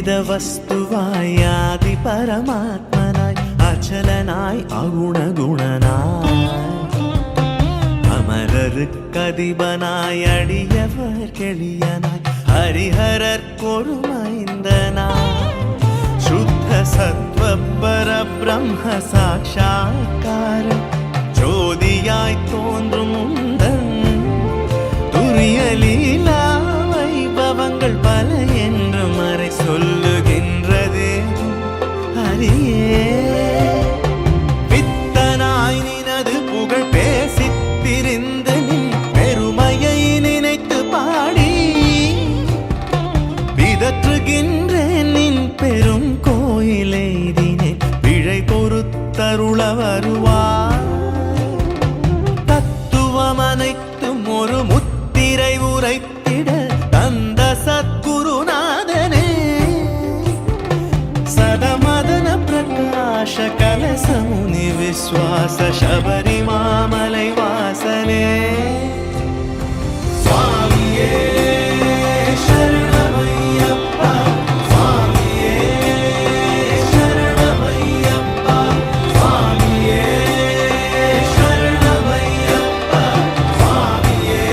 அத்வைத வஸ்துவாய் ஆதி பரமாத்மனாய் அச்சலனாய் அகுணகுணனாய் அமரருக்கதிபனாய் அடியவர் கெளியனாய் ஹரிஹரற்கொரு மைந்தனாய் சுத்த சத்வ பரபிரம்ம சாட்சா்கார ஜோதியாய் தோன்றும் முந்தன் துரிய லீலா வைபவங்கள் பல என்று மறை சொல்லுகின்றது ஹரியே. பித்தனாய் நினது புகழ் பேசித் திரிந்து நின் பெருமையை நினைத்து பாடி பிதற்றுகின்றேன் நின் பெரும் கோயிலை தினேன் பிழை பொறுத்தருள வருவாய். தத்துவம் அனைத்தும் ஒரு முத்திரை உரைத்திட தந்த சத்குருநாதனே சதமதன பிரகாஷ கலசமுனி விஸ்வாச சபரி மாமலை வாசனே சுவாமியே சரணமையப்பா சுவாமியே சரணமையப்பா சுவாமியே சரணமையப்பா சுவாமியே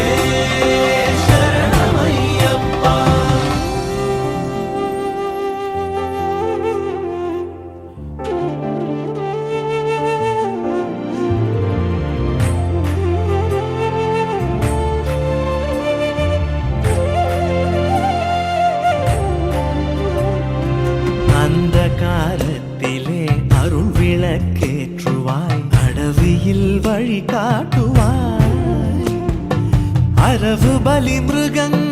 சரணமையப்பா. அந்த காலத்திலே அருள் விளக்கேற்றுவாய் அடவியில் வழி காட்டுவாய் அரவு பலி மிருகங்கள்